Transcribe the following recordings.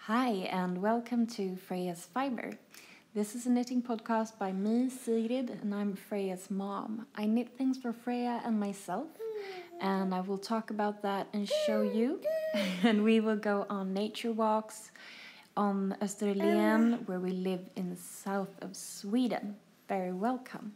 Hi, and welcome to Frejas Fiber. This is a knitting podcast by me, Sigrid, and I'm Freya's mom. I knit things for Freya and myself, and I will talk about that and show you. And we will go on nature walks on Österlen, where we live in the south of Sweden. Very welcome.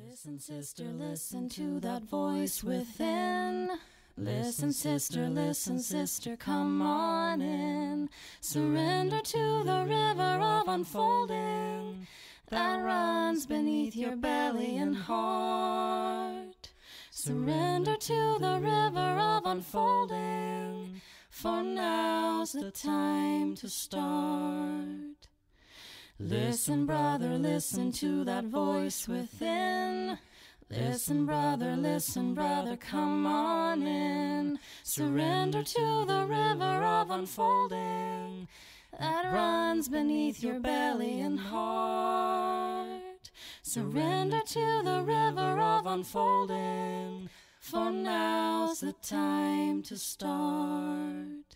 Listen, sister, listen to that voice within. Listen, sister, come on in. Surrender to the river of unfolding that runs beneath your belly and heart. Surrender to the river of unfolding, for now's the time to start. Listen, brother, listen to that voice within. Listen, brother, come on in. Surrender to the river of unfolding that runs beneath your belly and heart. Surrender to the river of unfolding, for now's the time to start.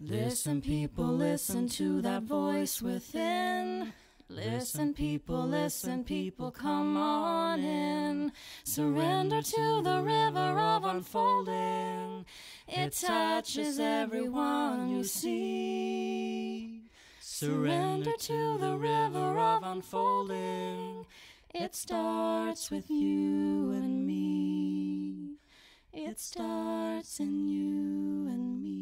Listen, people, listen to that voice within. Listen, people, come on in. Surrender to the river of unfolding. It touches everyone you see. Surrender to the river of unfolding. It starts with you and me. It starts in you and me.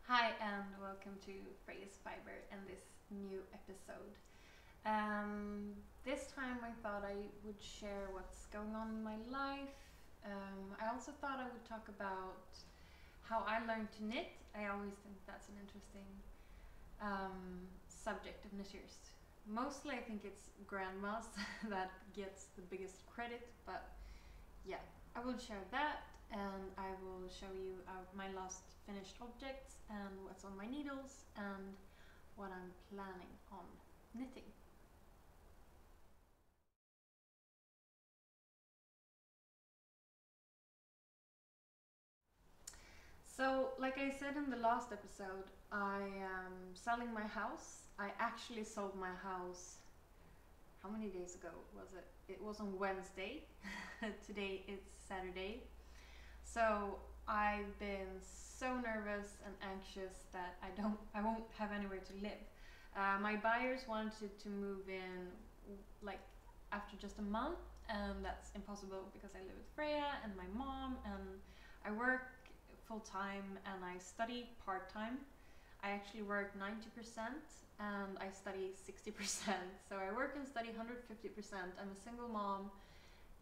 Hi, and welcome to Frejas Fiber and this new episode. This time I thought I would share what's going on in my life. I also thought I would talk about how I learned to knit. I always think that's an interesting subject of knitters. Mostly I think it's grandmas that gets the biggest credit, but yeah, I will share that, and I will show you my last finished objects and what's on my needles and what I'm planning on knitting. So, like I said in the last episode, I am selling my house. I actually sold my house, how many days ago was it? It was on Wednesday. Today it's Saturday. So I've been so nervous and anxious that I won't have anywhere to live. My buyers wanted to move in like after just a month, and that's impossible because I live with Freya and my mom, and I work full-time and I study part-time. I actually work 90% and I study 60%. So I work and study 150%. I'm a single mom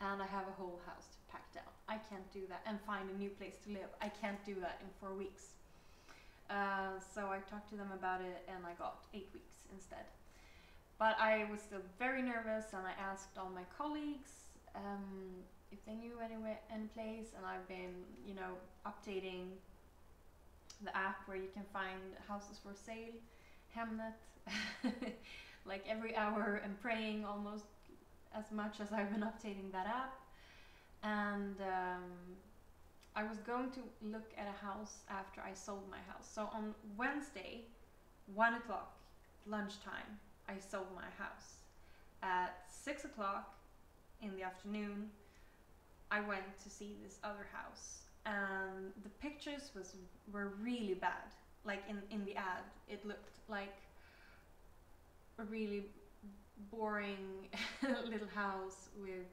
and I have a whole house to pack down. I can't do that and find a new place to live. I can't do that in 4 weeks. So I talked to them about it and I got 8 weeks instead. But I was still very nervous and I asked all my colleagues if they knew any place, and I've been, updating the app where you can find houses for sale, Hemnet, like every hour, and praying almost as much as I've been updating that app. And I was going to look at a house after I sold my house. So on Wednesday, 1 o'clock, lunchtime, I sold my house. At 6 o'clock in the afternoon, I went to see this other house, and the pictures were really bad. Like in the ad, it looked like a really boring little house with,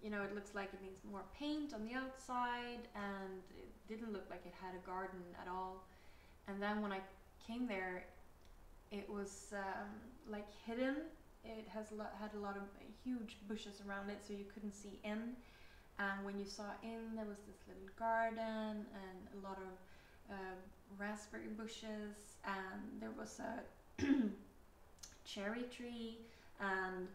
it looks like it needs more paint on the outside, and it didn't look like it had a garden at all. And then when I came there, it was like hidden. It had a lot of huge bushes around it, so you couldn't see in. And when you saw in, there was this little garden and a lot of raspberry bushes, and there was a cherry tree, and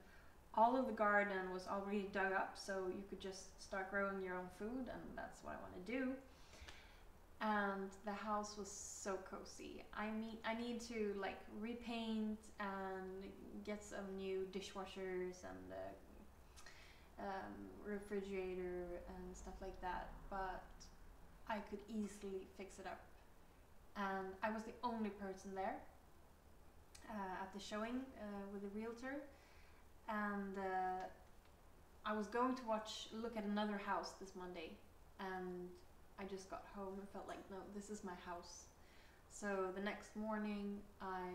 all of the garden was already dug up, so you could just start growing your own food, and that's what I want to do. And the house was so cozy. I need to like repaint and get some new dishwashers and refrigerator and stuff like that, but I could easily fix it up. And I was the only person there at the showing with the realtor, and I was going to look at another house this Monday, and I just got home and felt like, no, this is my house. So the next morning I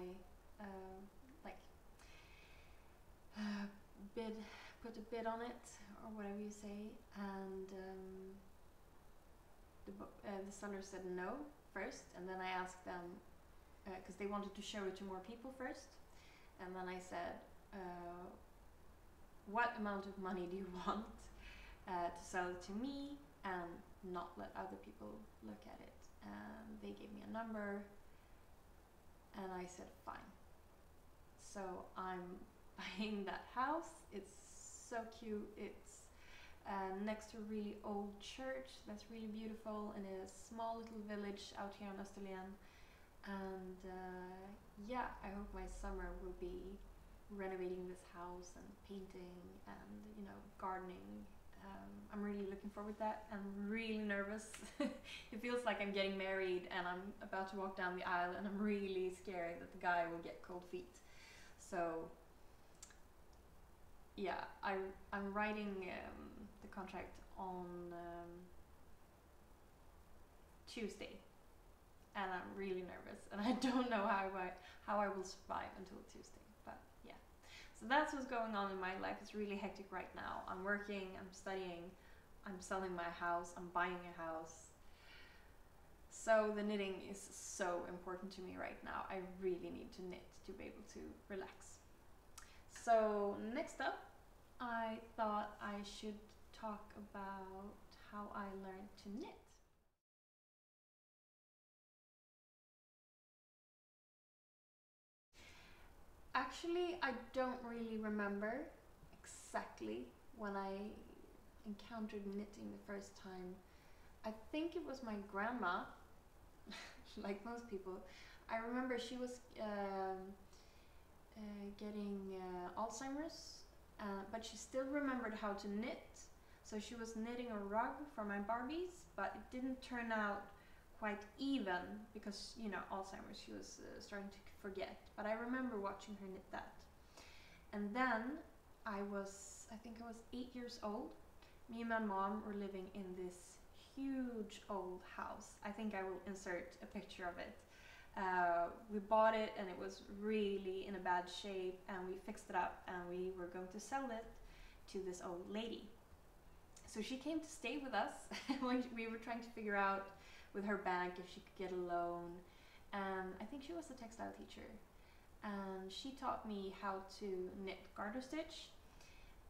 put a bid on it, or whatever you say, and the seller said no first, and then I asked them, because they wanted to show it to more people first, and then I said, what amount of money do you want to sell it to me and not let other people look at it? And they gave me a number, and I said fine. So I'm buying that house. It's so cute. It's next to a really old church that's really beautiful in a small little village out here in Österlen. And yeah, I hope my summer will be renovating this house and painting and, you know, gardening. I'm really looking forward to that. I'm really nervous. It feels like I'm getting married and I'm about to walk down the aisle, and I'm really scared that the guy will get cold feet. So yeah, I'm writing the contract on Tuesday, and I'm really nervous, and I don't know how I will survive until Tuesday. But yeah, so that's what's going on in my life. It's really hectic right now. I'm working, I'm studying, I'm selling my house, I'm buying a house. So the knitting is so important to me right now. I really need to knit to be able to relax. So next up, I thought I should talk about how I learned to knit. Actually, I don't really remember exactly when I encountered knitting the first time. I think it was my grandma, like most people. I remember she was getting Alzheimer's, but she still remembered how to knit. So she was knitting a rug for my Barbies, but it didn't turn out quite even because, you know, Alzheimer's, she was starting to forget. But I remember watching her knit that. And then I think I was 8 years old. Me and my mom were living in this huge old house. I think I will insert a picture of it. We bought it and it was really in a bad shape, and we fixed it up and we were going to sell it to this old lady. So she came to stay with us when we were trying to figure out with her bank if she could get a loan, and I think she was a textile teacher, and she taught me how to knit garter stitch,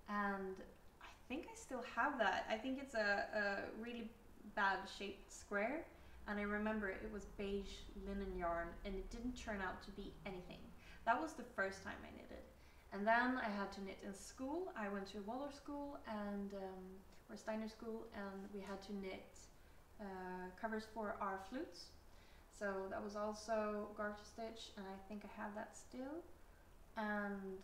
and I think I still have that. I think it's a really bad shaped square, and I remember it was beige linen yarn and it didn't turn out to be anything. That was the first time I knitted. And then I had to knit in school. I went to a Waldorf school and or Steiner school, and we had to knit covers for our flutes. So that was also garter stitch, and I think I have that still. And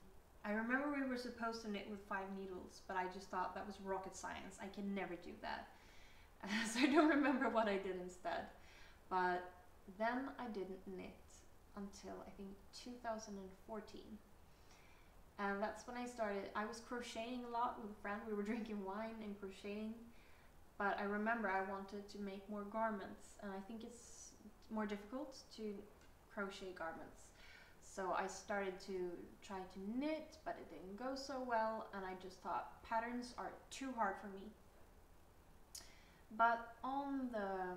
I remember we were supposed to knit with 5 needles, but I just thought that was rocket science. I can never do that. So I don't remember what I did instead. But then I didn't knit until I think 2014. And that's when I started. I was crocheting a lot with a friend. We were drinking wine and crocheting. But I remember I wanted to make more garments, and I think it's more difficult to crochet garments. So I started to try to knit, but it didn't go so well, and I just thought patterns are too hard for me. But on the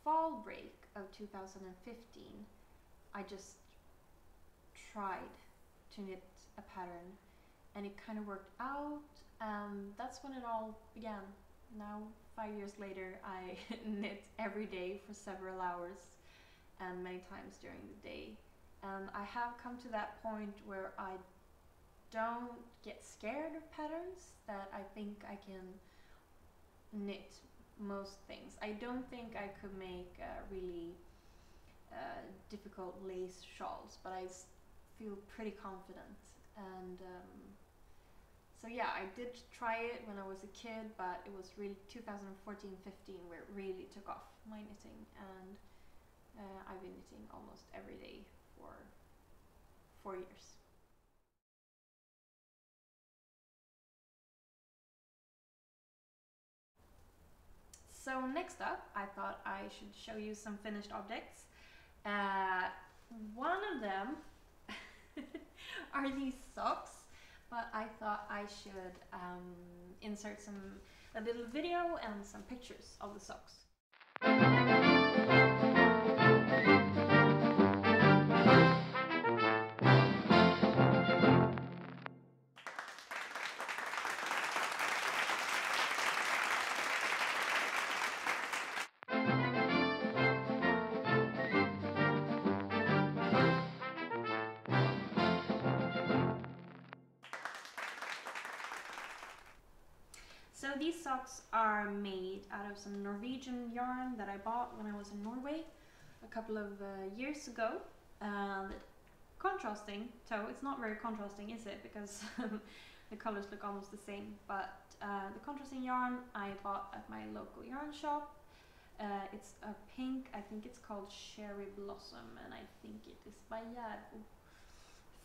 fall break of 2015, I just tried to knit a pattern, and it kind of worked out, and that's when it all began. Now, 5 years later, I knit every day for several hours and many times during the day. And I have come to that point where I don't get scared of patterns, that I think I can knit most things. I don't think I could make really difficult lace shawls, but I feel pretty confident. And So yeah, I did try it when I was a kid, but it was really 2014-15 where it really took off, my knitting, and I've been knitting almost every day for 4 years. So next up, I thought I should show you some finished objects. One of them are these socks, but I thought I should insert a little video and some pictures of the socks. So these socks are made out of some Norwegian yarn that I bought when I was in Norway a couple of years ago. Contrasting, so it's not very contrasting, is it? Because the colors look almost the same, but the contrasting yarn I bought at my local yarn shop. It's a pink, I think it's called Cherry Blossom, and I think it is by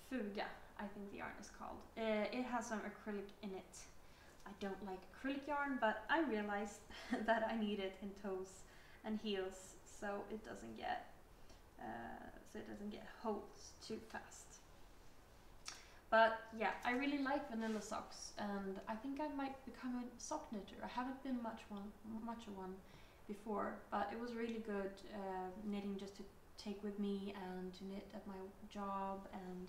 Fuga, I think the yarn is called. It has some acrylic in it. I don't like acrylic yarn, but I realized that I need it in toes and heels so it doesn't get holes too fast. But yeah, I really like vanilla socks, and I think I might become a sock knitter. I haven't been much of one before, but it was really good knitting just to take with me and to knit at my job and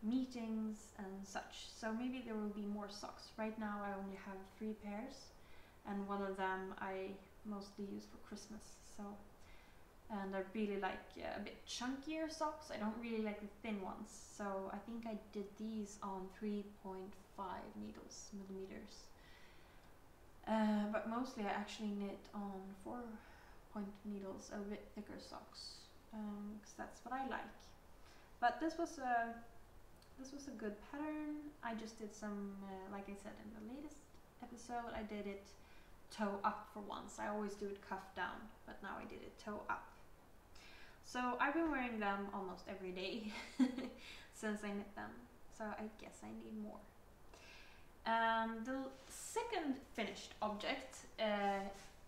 meetings and such. So maybe there will be more socks. Right now I only have 3 pairs, and one of them I mostly use for Christmas. So, and I really like a bit chunkier socks. I don't really like the thin ones. So I think I did these on 3.5 millimeters. But mostly I actually knit on 4-point needles, a bit thicker socks, because that's what I like. But this was a good pattern. I just did some, like I said in the latest episode, I did it toe up for once. I always do it cuff down, but now I did it toe up. So I've been wearing them almost every day since I knit them, so I guess I need more. The second finished object,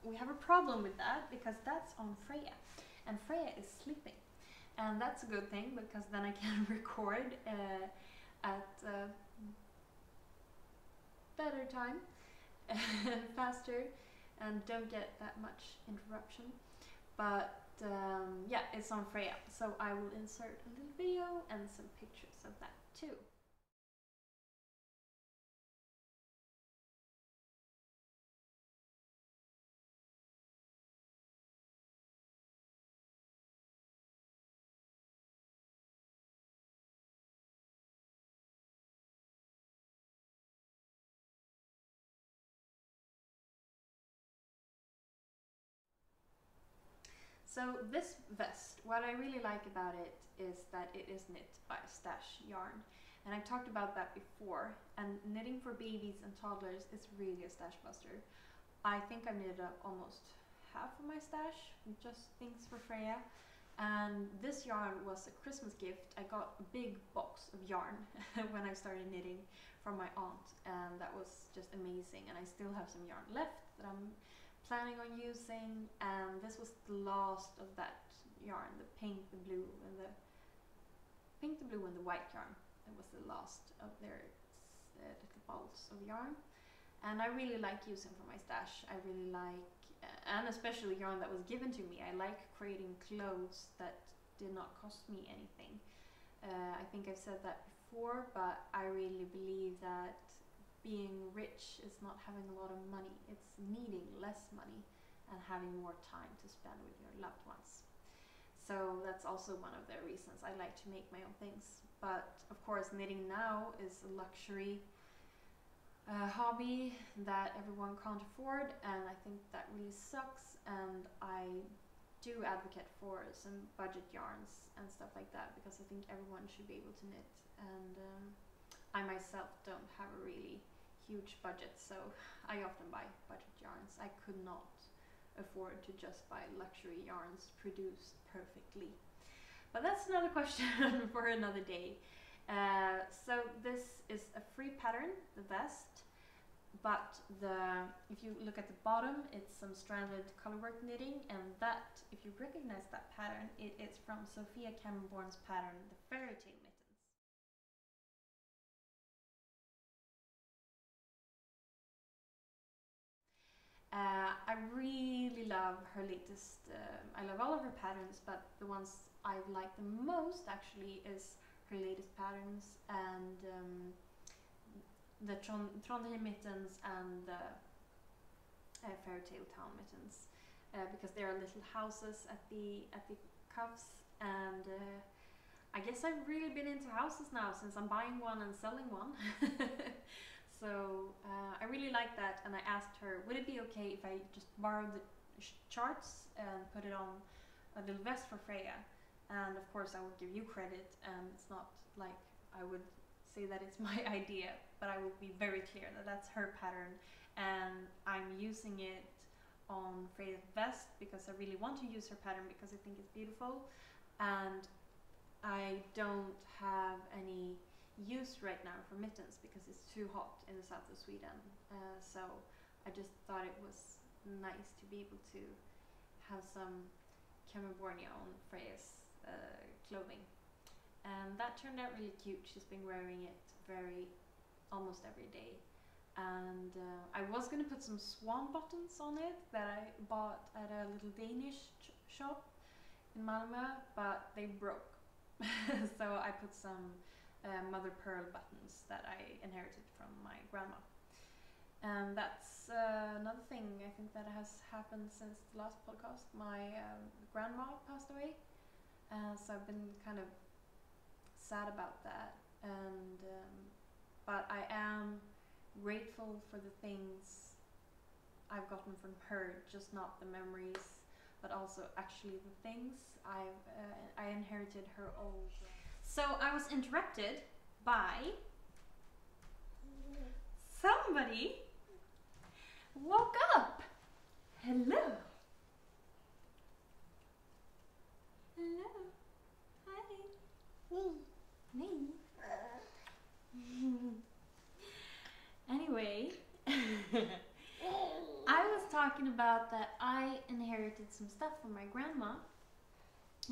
we have a problem with that because that's on Freja, and Freja is sleeping. And that's a good thing, because then I can record at a better time, faster, and don't get that much interruption. But yeah, it's on Freja, so I will insert a little video and some pictures of that too. So this vest, what I really like about it is that it is knit by stash yarn. And I've talked about that before, and knitting for babies and toddlers is really a stash buster. I think I've knitted up almost half of my stash, just things for Freja. And this yarn was a Christmas gift. I got a big box of yarn when I started knitting from my aunt, and that was just amazing. And I still have some yarn left that I'm planning on using, and this was the last of that yarn, the pink, the blue, and the white yarn. It was the last of their little balls of yarn, and I really like using for my stash. I really like, and especially yarn that was given to me. I like creating clothes that did not cost me anything. I think I've said that before, but I really believe that being rich is not having a lot of money, it's needing less money and having more time to spend with your loved ones. So that's also one of the reasons I like to make my own things. But of course, knitting now is a luxury hobby that everyone can't afford, and I think that really sucks. And I do advocate for some budget yarns and stuff like that, because I think everyone should be able to knit, and I myself don't have a really huge budget, so I often buy budget yarns. I could not afford to just buy luxury yarns produced perfectly. But that's another question for another day. So this is a free pattern, the vest, but if you look at the bottom, it's some stranded colorwork knitting, and that, if you recognize that pattern, it is from Sophia Cameron-Bourne's pattern, the Fairy Tale Mittens. I really love her latest, I love all of her patterns, but the ones I like the most actually is her latest patterns, and the Trondheim mittens and the Fairy Tale Town mittens, because they are little houses at the cuffs, and I guess I've really been into houses now since I'm buying one and selling one. So I really like that, and I asked her, would it be okay if I just borrowed the charts and put it on a little vest for Freya? And of course I would give you credit, and it's not like I would say that it's my idea, but I will be very clear that that's her pattern, and I'm using it on Freya's vest because I really want to use her pattern because I think it's beautiful, and I don't have any use right now for mittens because it's too hot in the south of Sweden, so I just thought it was nice to be able to have some Cameron-Bourne on Freya's clothing. And that turned out really cute. She's been wearing it almost every day. And I was gonna put some swan buttons on it that I bought at a little Danish shop in Malmö, but they broke. So I put some mother pearl buttons that I inherited from my grandma. And that's another thing I think that has happened since the last podcast. My grandma passed away, so I've been kind of sad about that, and but I am grateful for the things I've gotten from her, just not the memories, but also actually the things I inherited her old. So I was interrupted by somebody woke up. Hello. Hello. Hi. Me. Anyway, I was talking about that I inherited some stuff from my grandma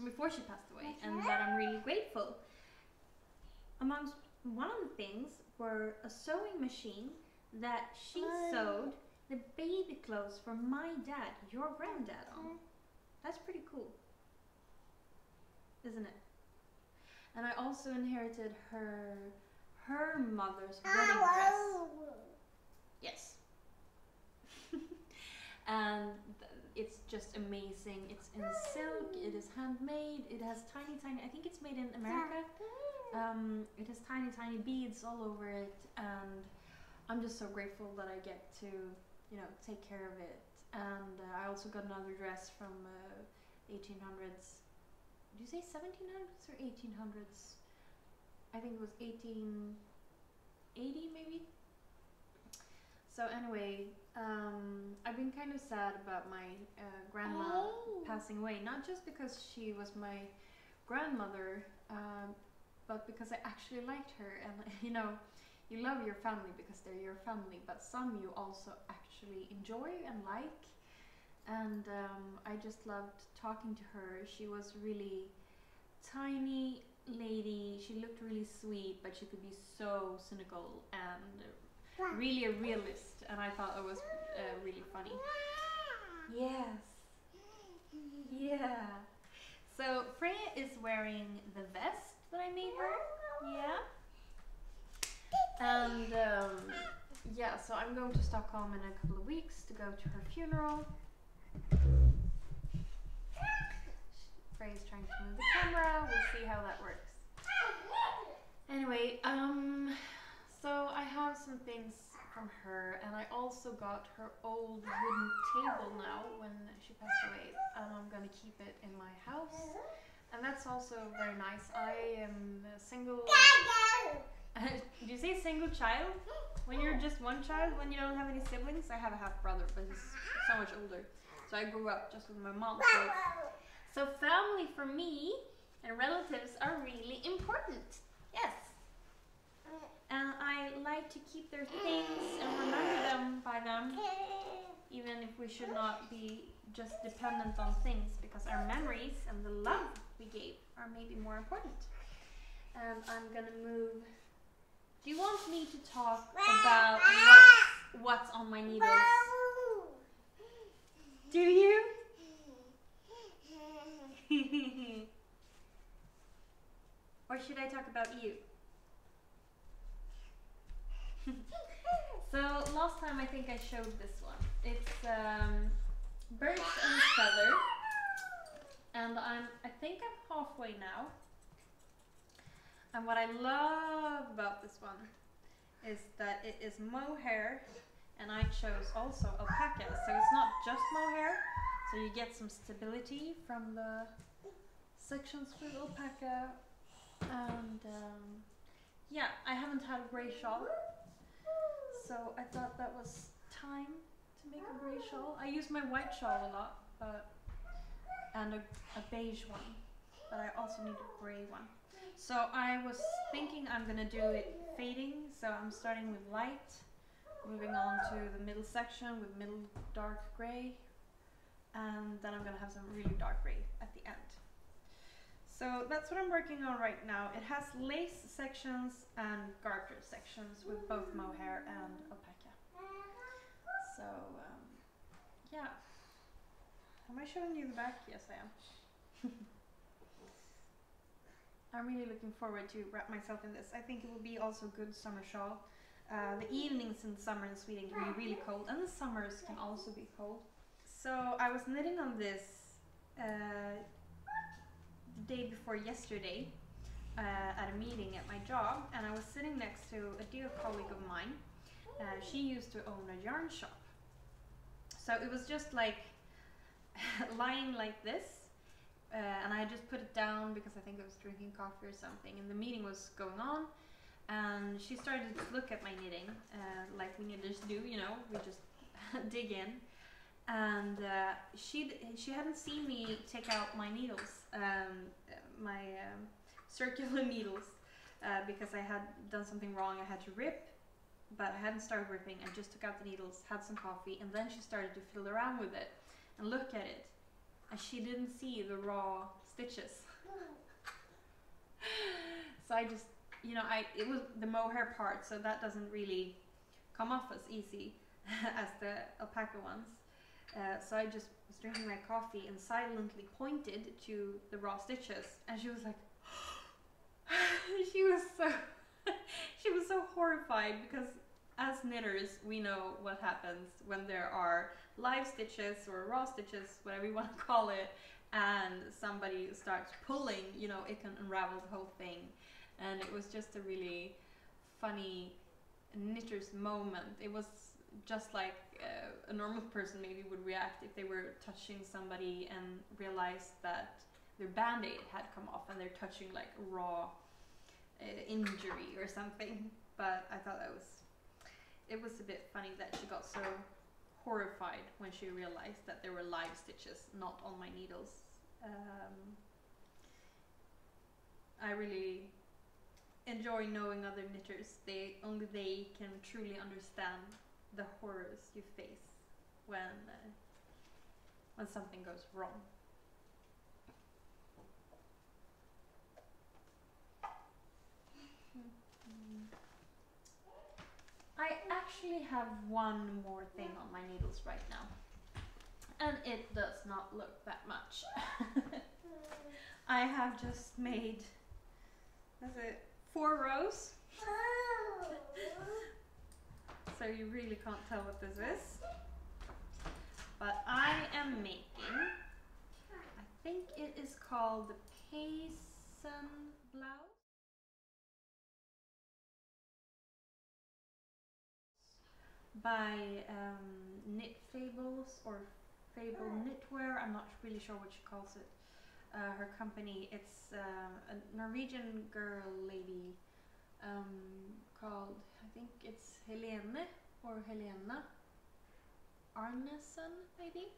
before she passed away, and that I'm really grateful. Amongst one of the things were a sewing machine that she sewed the baby clothes for my dad, your granddad, on. That's pretty cool, isn't it? And I also inherited her mother's wedding dress. Yes. And it's just amazing. It's in silk, it is handmade, it has tiny, I think it's made in America. It has tiny beads all over it, and I'm just so grateful that I get to, you know, take care of it. And I also got another dress from 1800s. Did you say 1700s or 1800s? I think it was 1880 maybe. So anyway, I've been kind of sad about my grandma passing away, not just because she was my grandmother, but because I actually liked her. And you know, you love your family because they're your family, but some you also actually enjoy and like. And I just loved talking to her. She was really tiny lady. She looked really sweet, but she could be so cynical and really a realist, and I thought it was really funny. Yes. Yeah. So Freya is wearing the vest that I made her. Yeah. And yeah, so I'm going to Stockholm in a couple of weeks to go to her funeral. Freya's trying to move the camera. We'll see how that works. Anyway, so I have some things from her, and I also got her old wooden table now when she passed away, and I'm gonna keep it in my house, and that's also very nice. I am single. Did you say single child? When you're just one child, when you don't have any siblings? I have a half brother, but he's so much older. So I grew up just with my mom. So family for me and relatives are really important. Yes. And I like to keep their things and remember them by them, even if we should not be just dependent on things, because our memories and the love we gave are maybe more important. And I'm gonna move. Do you want me to talk about what's on my needles? Do you? Or should I talk about you? So last time I think I showed this one. It's birds and feather, and I think I'm halfway now. And what I love about this one is that it is mohair, and I chose also alpaca, so it's not just mohair, so you get some stability from the sections with alpaca. And yeah, I haven't had a gray shawl, so I thought that was time to make a gray shawl. I use my white shawl a lot, and a beige one, but I also need a gray one. So I was thinking I'm gonna do it fading, so I'm starting with light, moving on to the middle section with middle dark gray, and then I'm gonna have some really dark gray at the end. So that's what I'm working on right now. It has lace sections and garter sections with both mohair and alpaca. So yeah. Am I showing you the back? Yes, I am. I'm really looking forward to wrap myself in this. I think it will be also a good summer shawl. The evenings in summer in Sweden can be really cold, and the summers can also be cold. So I was knitting on this the day before yesterday at a meeting at my job, and I was sitting next to a dear colleague of mine. She used to own a yarn shop. So it was just like lying like this. And I just put it down because I think I was drinking coffee or something, and the meeting was going on, and she started to look at my knitting, like we knitters do, you know, we just dig in, and she hadn't seen me take out my needles, my circular needles, because I had done something wrong. I had to rip, but I hadn't started ripping. I just took out the needles, had some coffee, and then she started to fiddle around with it and look at it. And she didn't see the raw stitches. So I just, you know, it was the mohair part, so that doesn't really come off as easy as the alpaca ones. So I just was drinking my coffee and silently pointed to the raw stitches, and she was like, she was so horrified, because as knitters we know what happens when there are live stitches or raw stitches, whatever you want to call it, and somebody starts pulling, you know, it can unravel the whole thing. And it was just a really funny knitter's moment. It was just like a normal person maybe would react if they were touching somebody and realized that their band-aid had come off and they're touching like a raw injury or something. But I thought it was a bit funny that she got so horrified when she realized that there were live stitches, not on my needles. I really enjoy knowing other knitters. Only they can truly understand the horrors you face when something goes wrong. I actually have one more thing on my needles right now, and it does not look that much. I have just made, is it 4 rows? So you really can't tell what this is, but I am making, I think it is called the Payson blouse. By Knit Fables or Fable Knitwear. I'm not really sure what she calls it. Her company, it's a Norwegian girl lady called, I think it's Helene or Helena Arnesen, maybe.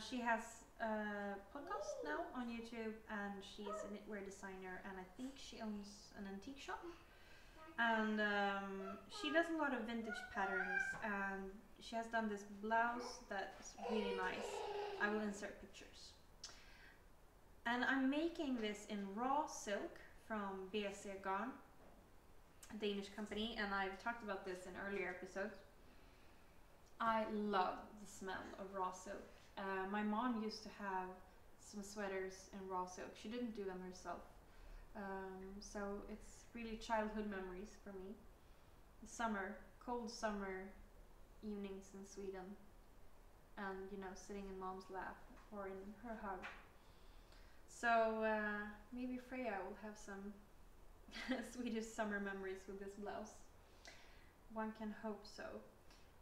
She has a podcast now on YouTube, and she's a knitwear designer, and I think she owns an antique shop. And she does a lot of vintage patterns, and she has done this blouse that's really nice. I will insert pictures. And I'm making this in raw silk from BSC Garn, a Danish company, and I've talked about this in earlier episodes. I love the smell of raw silk. My mom used to have some sweaters in raw silk. She didn't do them herself. So it's really childhood memories for me. The summer, cold summer evenings in Sweden, and you know, sitting in mom's lap or in her hug. So maybe Freya will have some Swedish summer memories with this blouse. One can hope so.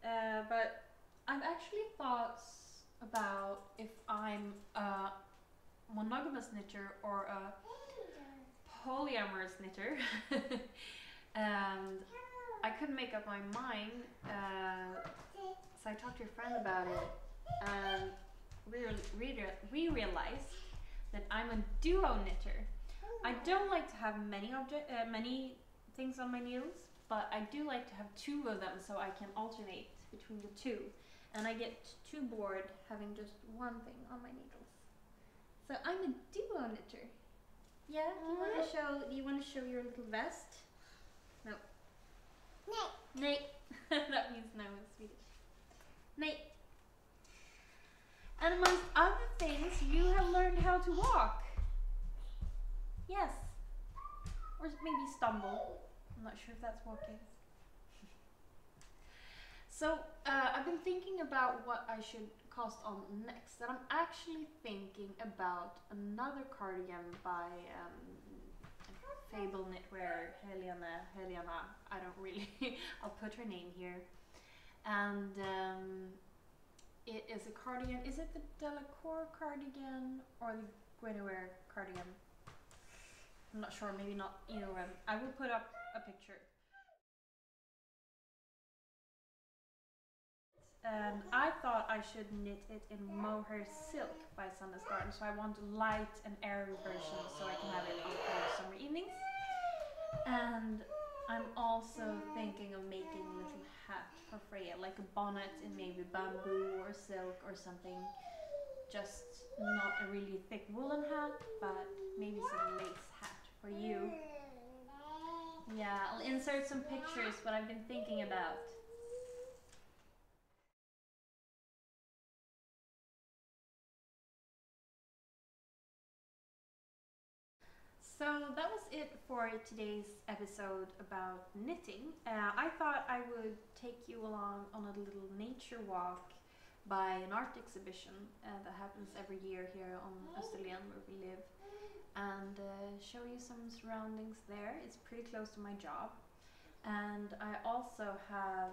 But I've actually thought about if I'm a monogamous knitter or a polyamorous knitter. And I couldn't make up my mind, so I talked to a friend about it, and we realized that I'm a duo knitter. I don't like to have many things on my needles, but I do like to have two of them so I can alternate between the two, and I get too bored having just one thing on my needles. So I'm a duo knitter. Yeah, do you want to show your little vest? No. Nej. That means no in Swedish. Nej. And amongst other things, you have learned how to walk. Yes. Or maybe stumble. I'm not sure if that's walking. So, I've been thinking about what I should cast on next, and I'm actually thinking about another cardigan by Fable Knitwear, Helena, I don't really, I'll put her name here. And it is a cardigan. Is it the Delacour cardigan or the Guinevere cardigan? I'm not sure, maybe not either one. I will put up a picture. And I thought I should knit it in mohair silk by Sandnes Garden, so I want a light and airy version so I can have it on cold summer evenings. And I'm also thinking of making a little hat for Freya, like a bonnet in maybe bamboo or silk or something. Just not a really thick woolen hat, but maybe some lace hat for you. Yeah, I'll insert some pictures, what I've been thinking about. So that was it for today's episode about knitting. I thought I would take you along on a little nature walk by an art exhibition that happens every year here on Österlen where we live, and show you some surroundings there. It's pretty close to my job, and I also have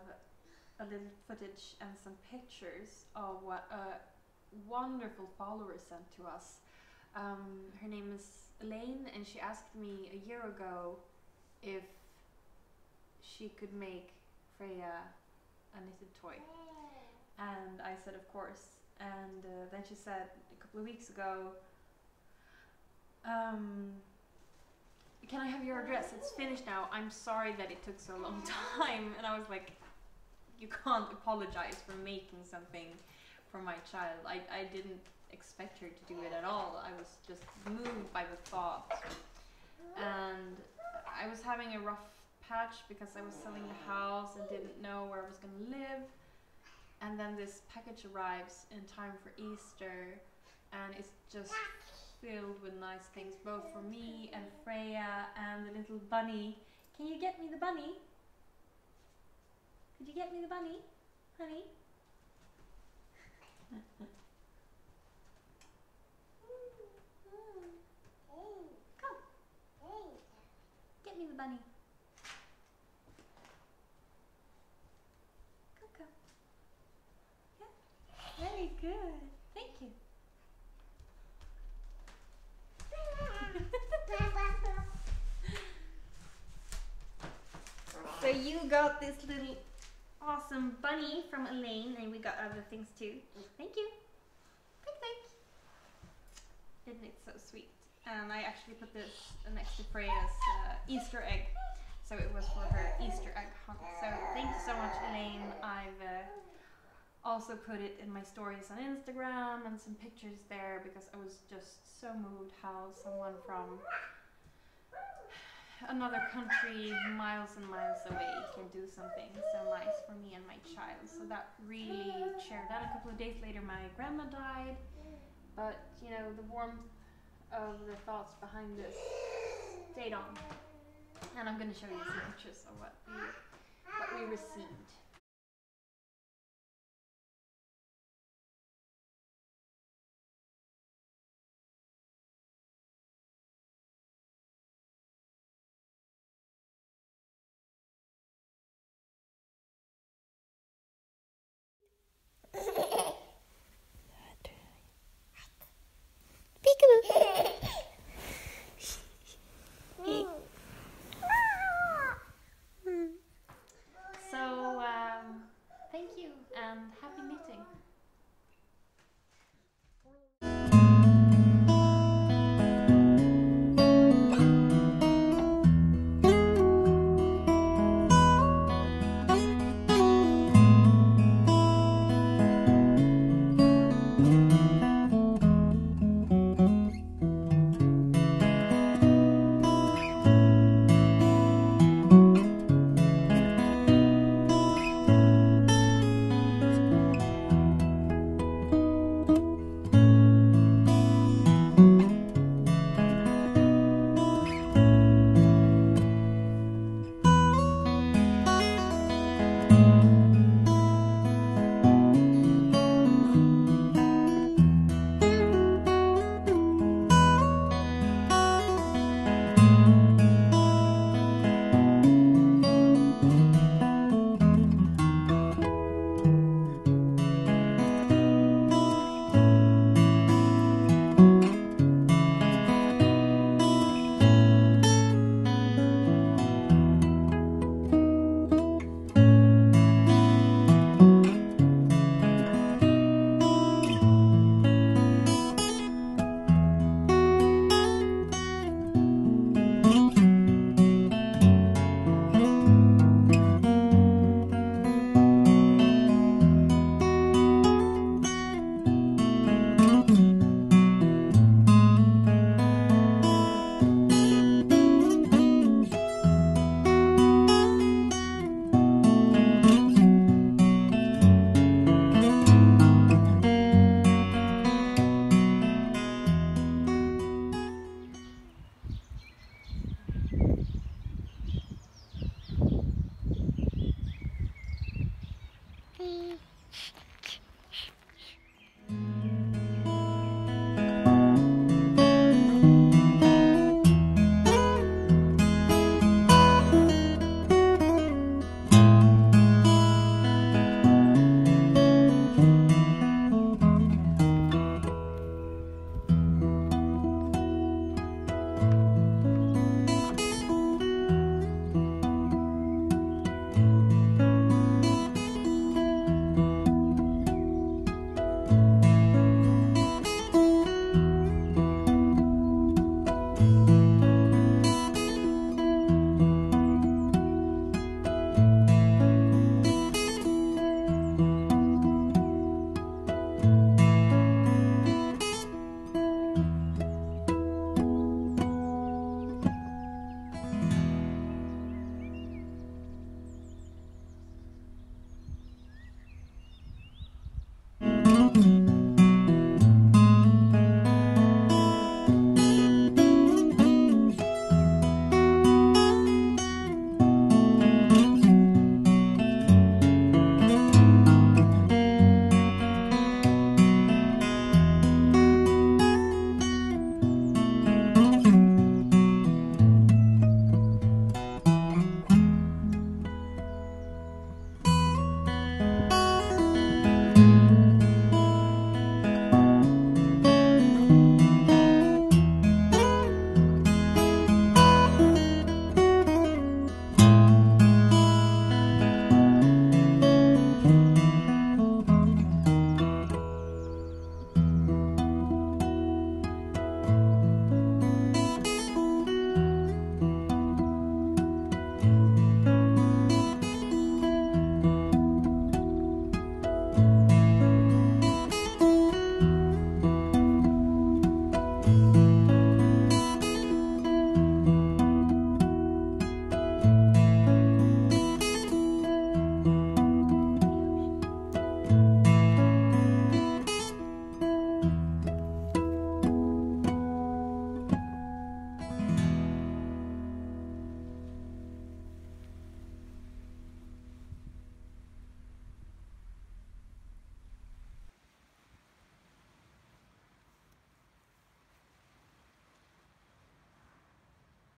a little footage and some pictures of what a wonderful follower sent to us. Her name is Elaine, and she asked me a year ago if she could make Freya a knitted toy, and I said of course. And then she said a couple of weeks ago, can I have your address? It's finished now. I'm sorry that it took so long time. And I was like, you can't apologize for making something for my child. I didn't expect her to do it at all. I was just moved by the thought, and I was having a rough patch because I was selling the house and didn't know where I was going to live, and then this package arrives in time for Easter, and it's just filled with nice things both for me and Freya and the little bunny. Can you get me the bunny? Could you get me the bunny, honey? Get me the bunny. Come. Yeah. Very good. Thank you. got this little awesome bunny from Elaine, and we got other things too. Thank you. Thank. Isn't it so sweet? And I actually put this next to Freya's Easter egg. So it was for her Easter egg hunt. So thank you so much, Elaine. I've also put it in my stories on Instagram and some pictures there because I was just so moved how someone from another country miles and miles away can do something so nice for me and my child. So that really cheered out. A couple of days later my grandma died, but you know, the warmth of the thoughts behind this stayed on. And I'm going to show you some pictures of what we received. So, thank you and happy knitting.